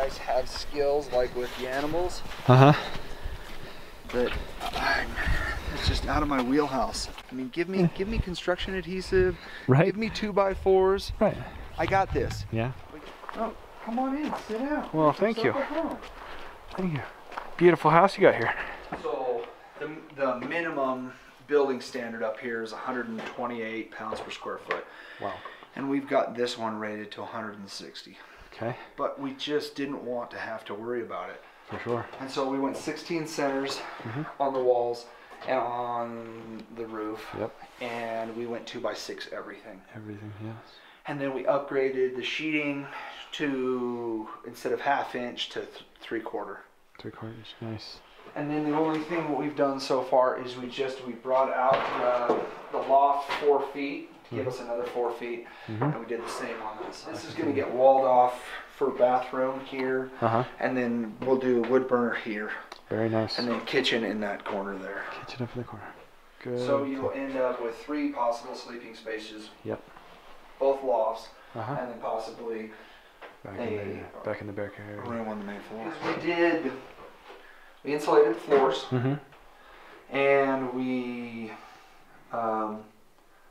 guys have skills like with the animals. But it's just out of my wheelhouse. I mean, give me construction adhesive. Right. Give me 2x4s. Right. I got this. Yeah. Oh, come on in, sit down. Well, thank you. Thank you. Beautiful house you got here. So the minimum building standard up here is 128 pounds per square foot. Wow. And we've got this one rated to 160. Okay. But we just didn't want to have to worry about it. For sure. And so we went 16 centers on the walls and on the roof. Yep. And we went 2x6 everything. Everything, yes. And then we upgraded the sheeting to, instead of 1/2 inch, to 3/4. 3/4, nice. And then the only thing what we've done so far is we brought out the loft 4 feet to give us another 4 feet, and we did the same on this. This is going to get walled off for bathroom here, and then we'll do wood burner here. Very nice. And then kitchen in that corner there. Kitchen up in the corner. Good. So you'll end up with 3 possible sleeping spaces. Yep. Both lofts, and then possibly back in the back area. Room on the main floor. We insulated the floors, and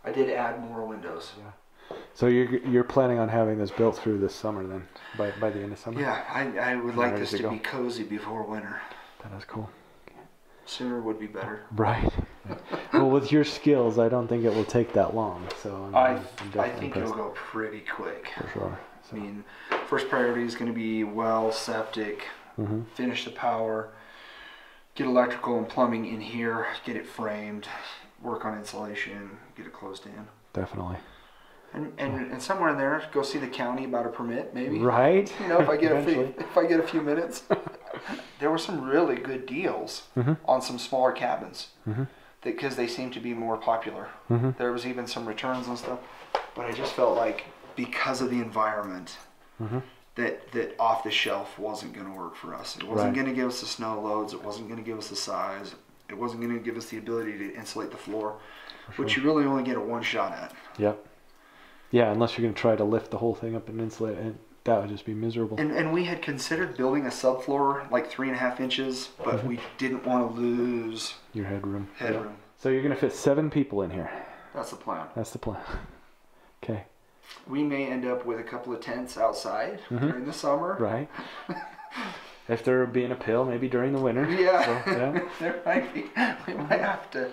I did add more windows. Yeah. So you're planning on having this built through this summer then, by the end of summer? Yeah, I would like this to be cozy before winter. That is cool. Sooner would be better. Right. Yeah. Well, with your skills, I don't think it will take that long. So I think it'll go pretty quick. For sure. I So. mean, first priority is going to be well, septic, finish the power, get electrical and plumbing in here, get it framed, work on insulation, get it closed in. Definitely. And somewhere in there, go see the county about a permit, maybe. Right. You know, if I get a few minutes. There were some really good deals on some smaller cabins, because they seem to be more popular. There was even some returns and stuff, but I just felt like because of the environment, that off the shelf wasn't going to work for us. It wasn't going to give us the snow loads. It wasn't going to give us the size. It wasn't going to give us the ability to insulate the floor, which you really only get a one shot at. Yep. Yeah, unless you're going to try to lift the whole thing up and insulate it, that would just be miserable. And we had considered building a subfloor like 3.5 inches, but we didn't want to lose your headroom. Headroom. Yeah. So you're going to fit 7 people in here. That's the plan. That's the plan. Okay. We may end up with a couple of tents outside during the summer. Right. If there being a pill, maybe during the winter. Yeah. So, yeah. There might be. We might have to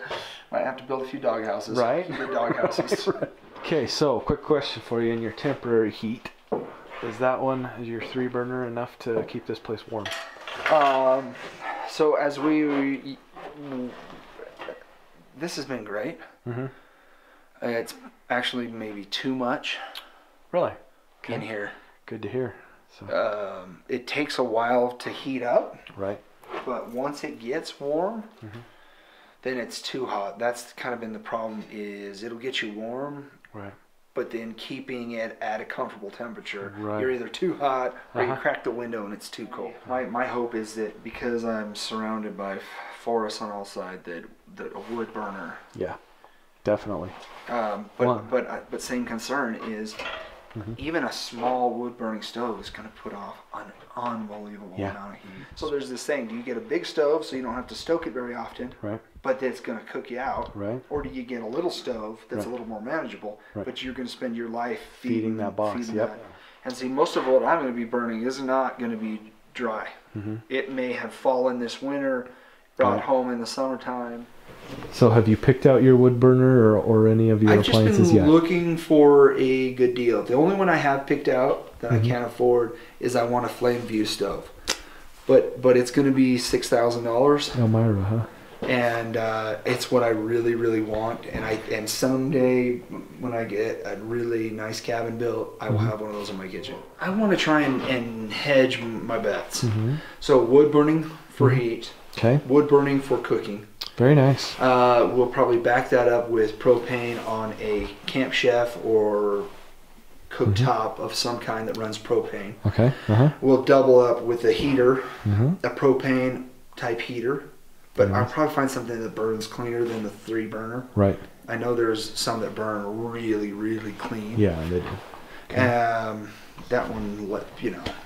build a few dog houses. Right. Good dog houses. Right. Okay, so quick question for you: in your temporary heat, is your 3-burner enough to keep this place warm? So as this has been great. It's actually maybe too much. Really? In here. Good to hear. So. It takes a while to heat up. Right. But once it gets warm, then it's too hot. That's kind of been the problem. Is it'll get you warm. Right. But then keeping it at a comfortable temperature, right. You're either too hot or you crack the window and it's too cold. My hope is that because I'm surrounded by forests on all sides, that a wood burner. Yeah, definitely. But same concern is even a small wood burning stove is going to put off an unbelievable amount of heat. So there's this saying: do you get a big stove so you don't have to stoke it very often? Right. But that's going to cook you out. Right. Or do you get a little stove that's a little more manageable, but you're going to spend your life feeding that box? Yep. That. And see, most of what I'm going to be burning is not going to be dry. It may have fallen this winter, brought home in the summertime. So have you picked out your wood burner or any of your appliances yet? I've just been looking for a good deal. The only one I have picked out that I can't afford is I want a Flame View stove. But it's going to be $6,000. Elmira, huh? And it's what I really, really want. And someday when I get a really nice cabin built, I will have one of those in my kitchen. I want to try and hedge my bets. So wood burning for heat. Okay. Wood burning for cooking. Very nice. We'll probably back that up with propane on a Camp Chef or cooktop of some kind that runs propane. Okay. We'll double up with a heater, a propane type heater. But I'll probably find something that burns cleaner than the 3-burner. Right. I know there's some that burn really, really clean. Yeah, they do. Okay. That one,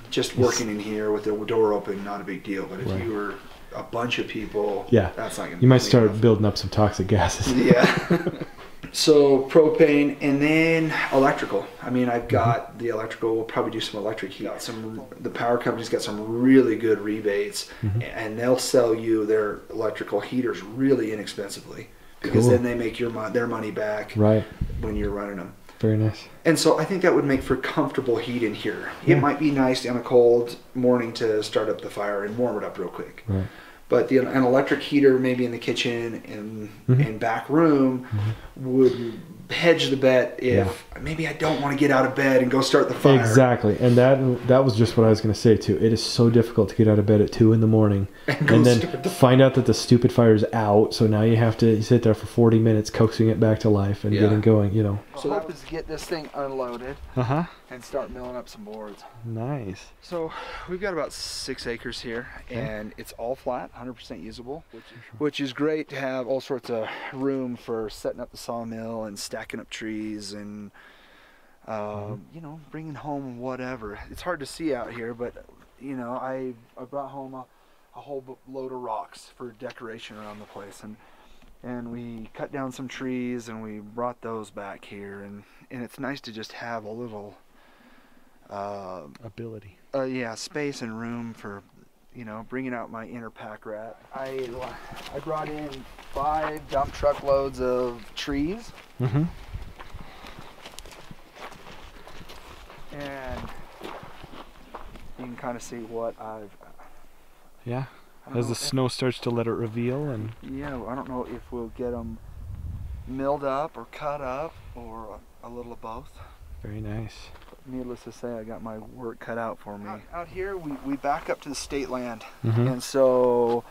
just working in here with the door open, not a big deal. But if you were a bunch of people, yeah, that's not gonna. You might start building up some toxic gases. Yeah. So propane, and then electrical. I mean, I've got the electrical. We'll probably do some electric heat. The power company's got some really good rebates, and they'll sell you their electrical heaters really inexpensively, because then they make their money back when you're running them. Very nice. And so I think that would make for comfortable heat in here. Yeah. It might be nice on a cold morning to start up the fire and warm it up real quick. Right. But an electric heater maybe in the kitchen and back room would hedge the bet if maybe I don't want to get out of bed and go start the fire. Exactly. And that was just what I was going to say too. It is so difficult to get out of bed at 2 in the morning and then find out that the stupid fire is out. So now you have to sit there for 40 minutes coaxing it back to life and getting going, you know. So that was to get this thing unloaded and start milling up some boards. Nice. So we've got about 6 acres here, and it's all flat, 100% usable, which is great to have all sorts of room for setting up the sawmill and stacking up trees and you know, bringing home whatever. It's hard to see out here, but you know, I brought home a whole load of rocks for decoration around the place, and we cut down some trees and we brought those back here, and it's nice to just have a little ability. Yeah, space and room for, you know, bringing out my inner pack rat. I brought in 5 dump truck loads of trees. And you can kind of see what I've... Yeah, as the snow starts to let it reveal. And yeah, I don't know if we'll get them milled up or cut up or a little of both. Very nice. Needless to say, I got my work cut out for me. Out here, we back up to the state land, and so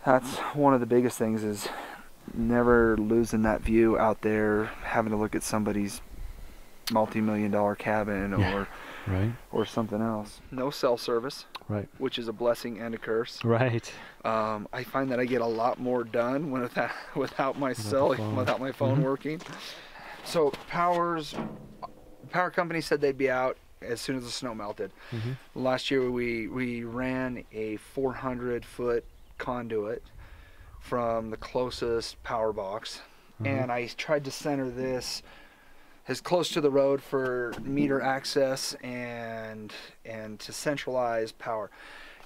that's one of the biggest things, is never losing that view out there, having to look at somebody's multi-million-dollar cabin or something else. No cell service, which is a blessing and a curse. I find that I get a lot more done without my phone working. So power company said they'd be out as soon as the snow melted. Last year we ran a 400-foot conduit from the closest power box, and I tried to center this as close to the road for meter access and to centralize power.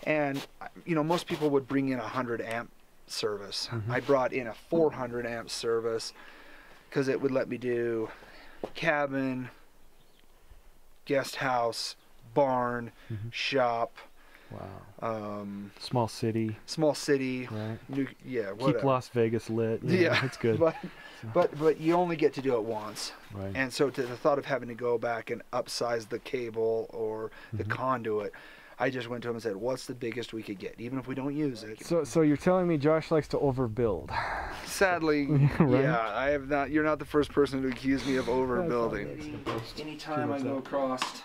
And you know, most people would bring in a 100 amp service. I brought in a 400 amp service because it would let me do cabin, guest house, barn, shop. Wow. Small city. Right. Keep Las Vegas lit. Yeah, it's good. But you only get to do it once. And so to the thought of having to go back and upsize the cable or the conduit, I just went to him and said, what's the biggest we could get, even if we don't use it? So you're telling me Josh likes to overbuild? Sadly, yeah, I have not. You're not the first person to accuse me of overbuilding. Anytime I go across,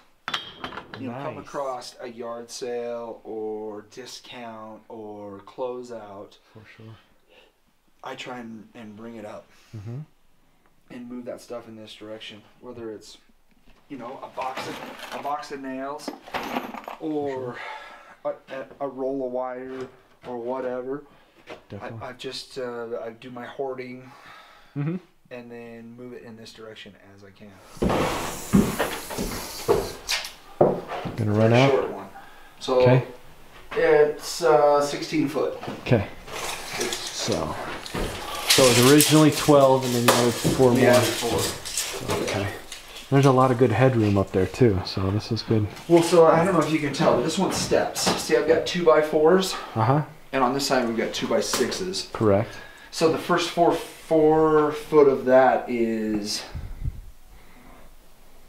come across a yard sale or discount or closeout, for sure, I try and bring it up and move that stuff in this direction, whether it's, you know, a box of nails or a roll of wire or whatever. I just I do my hoarding and then move it in this direction as I can. Gonna run out. Short one. So it's 16 foot. Okay. So it was originally 12, and then you added 4 more. Yeah, 4. Okay. There's a lot of good headroom up there too, so this is good. Well, so I don't know if you can tell, but this one's steps. See, I've got 2x4s. And on this side we've got 2x6s. Correct. So the first 4 foot of that is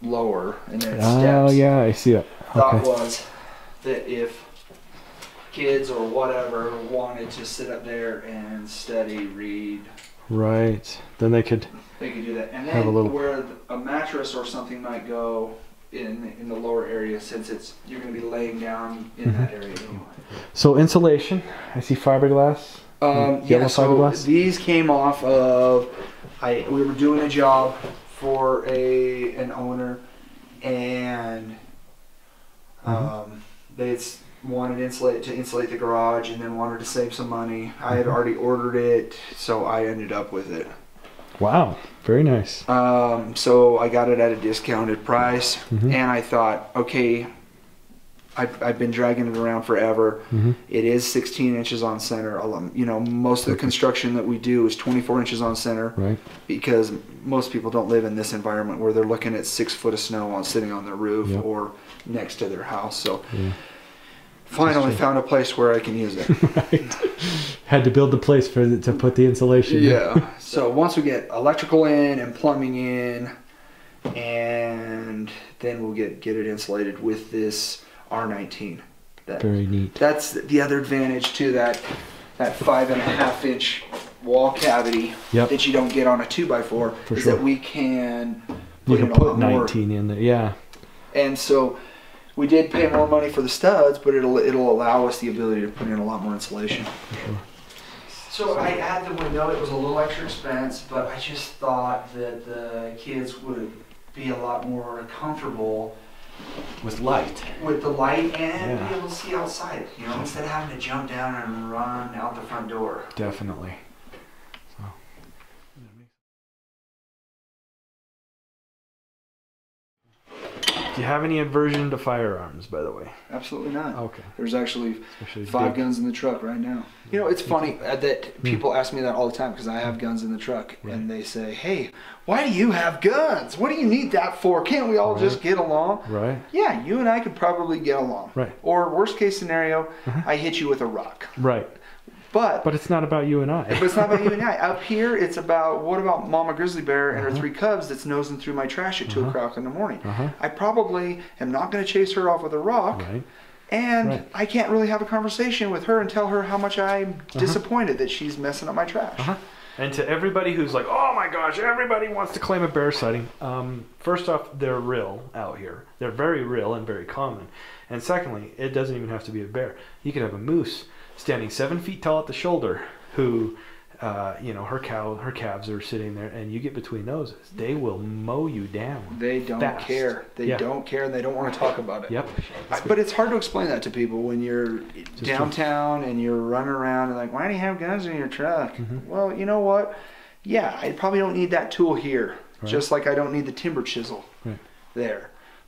lower, and then it steps. Oh yeah, I see it. Thought was that if kids or whatever wanted to sit up there and study, read, then they could do that. And then where a mattress or something might go in the lower area, since you're going to be laying down in that area anyway. So insulation, I see fiberglass. Yellow fiberglass. These came off of we were doing a job for an owner, and They wanted to insulate the garage, and then wanted to save some money. I had already ordered it, so I ended up with it. Wow, very nice. So I got it at a discounted price, and I thought, okay, I've been dragging it around forever. It is 16 inches on center. You know, most of the construction that we do is 24 inches on center, right? Because most people don't live in this environment where they're looking at 6 foot of snow sitting on their roof or next to their house. So finally found a place where I can use it. Right. Had to build the place to put the insulation. Yeah. So once we get electrical in and plumbing in, and then we'll get it insulated with this R19. Very neat. That's the other advantage to that 5.5 inch wall cavity that you don't get on a 2x4 is that we can put 19 in there. Yeah. And so we did pay more money for the studs, but it'll allow us the ability to put in a lot more insulation. For sure. So I had the window. It was a little extra expense, but I just thought that the kids would be a lot more comfortable with light. With the light and be able to see outside, you know, instead of having to jump down and run out the front door. Definitely. So. Do you have any aversion to firearms, by the way? Absolutely not. Okay. There's actually 5 guns in the truck right now. You know, it's funny that people ask me that all the time because I have guns in the truck, and they say, "Hey, why do you have guns? What do you need that for? Can't we all just get along?" Right. Yeah, you and I could probably get along. Right. Or worst case scenario, I hit you with a rock. Right. But it's not about you and I. But it's not about you and I. Up here, it's about, what about Mama Grizzly Bear and her 3 cubs that's nosing through my trash at 2 o'clock in the morning? I probably am not going to chase her off with a rock. Right. And I can't really have a conversation with her and tell her how much I'm disappointed that she's messing up my trash. And to everybody who's like, oh my gosh, everybody wants to claim a bear sighting. First off, they're real out here. They're very real and very common. And secondly, it doesn't even have to be a bear. You could have a moose standing 7 feet tall at the shoulder who, you know, her calves are sitting there, and you get between those, they will mow you down. They don't care. They don't care, and they don't want to talk about it. Yep. But it's hard to explain that to people when you're downtown and you're running around and like, why do you have guns in your truck? Well, you know what? Yeah, I probably don't need that tool here, just like I don't need the timber chisel there.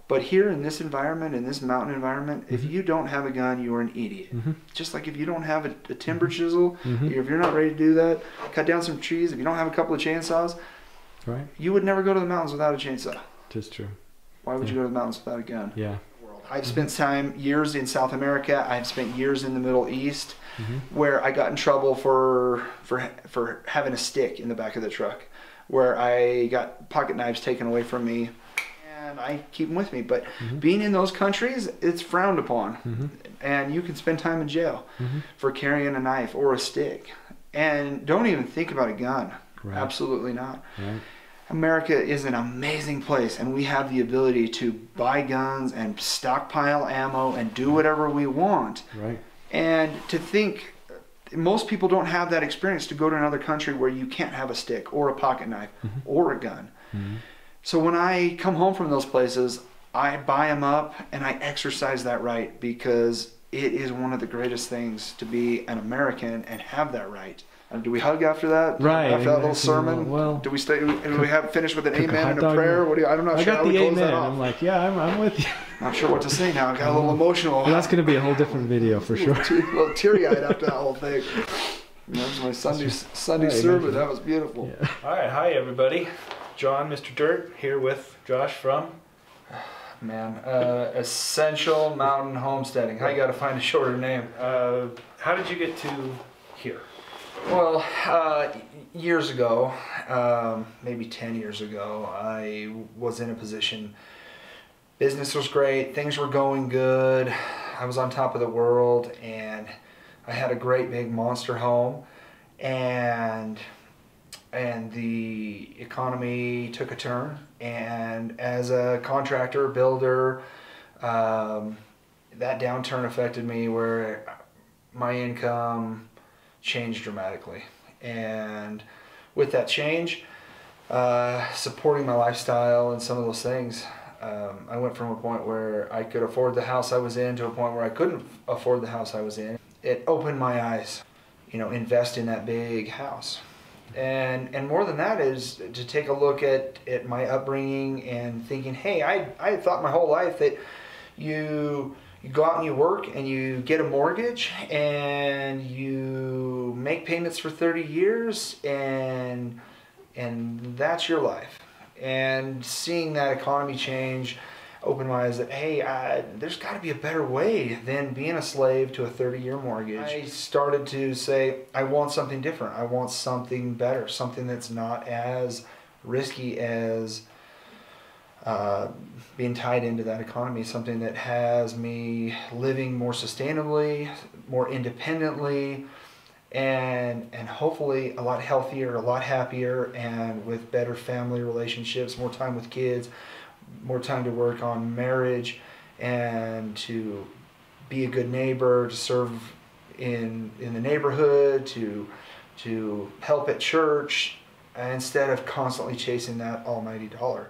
But here in this environment, in this mountain environment, if you don't have a gun, you are an idiot. Just like if you don't have a timber chisel, if you're not ready to do that, cut down some trees, if you don't have a couple of chainsaws, you would never go to the mountains without a chainsaw. Just true. Why would you go to the mountains without a gun? Yeah. I've spent years in South America. I've spent years in the Middle East where I got in trouble for having a stick in the back of the truck, where I got pocket knives taken away from me. And I keep them with me, but being in those countries, it's frowned upon, and you can spend time in jail for carrying a knife or a stick, and don't even think about a gun. Absolutely not. America is an amazing place, and we have the ability to buy guns and stockpile ammo and do whatever we want. And to think, most people don't have that experience to go to another country where you can't have a stick or a pocket knife or a gun. So when I come home from those places, I buy them up and I exercise that right, because it is one of the greatest things to be an American and have that right. Do we hug after that? Right. After that little sermon? Well, do we stay? Do we have finish with an amen and a prayer? What do you? I'm not sure how we close that off. I'm like, yeah, I'm with you. Not sure what to say now. I got a little emotional. Well, that's going to be a whole different video for sure. A little teary-eyed after that whole thing. That was my Sunday sermon. That was beautiful. Yeah. All right, hi everybody. John, Mr. Dirt, here with Josh from Essential Mountain Homesteading. I got to find a shorter name. How did you get to here? Well, years ago, maybe 10 years ago, I was in a position. Business was great. Things were going good. I was on top of the world, and I had a great big monster home, and the economy took a turn, and as a contractor, builder, that downturn affected me where my income changed dramatically. And with that change, supporting my lifestyle and some of those things, I went from a point where I could afford the house I was in to a point where I couldn't afford the house I was in. It opened my eyes, invest in that big house. And more than that is to take a look at my upbringing and thinking, hey, I thought my whole life that you go out and you work and you get a mortgage and you make payments for 30 years and that's your life. And seeing that economy change opened my eyes that, hey, there's got to be a better way than being a slave to a 30-year mortgage. I started to say, I want something different. I want something better, something that's not as risky as being tied into that economy, something that has me living more sustainably, more independently, and hopefully a lot healthier, a lot happier, and with better family relationships, more time with kids, more time to work on marriage, and to be a good neighbor, to serve in the neighborhood, to help at church, instead of constantly chasing that almighty dollar.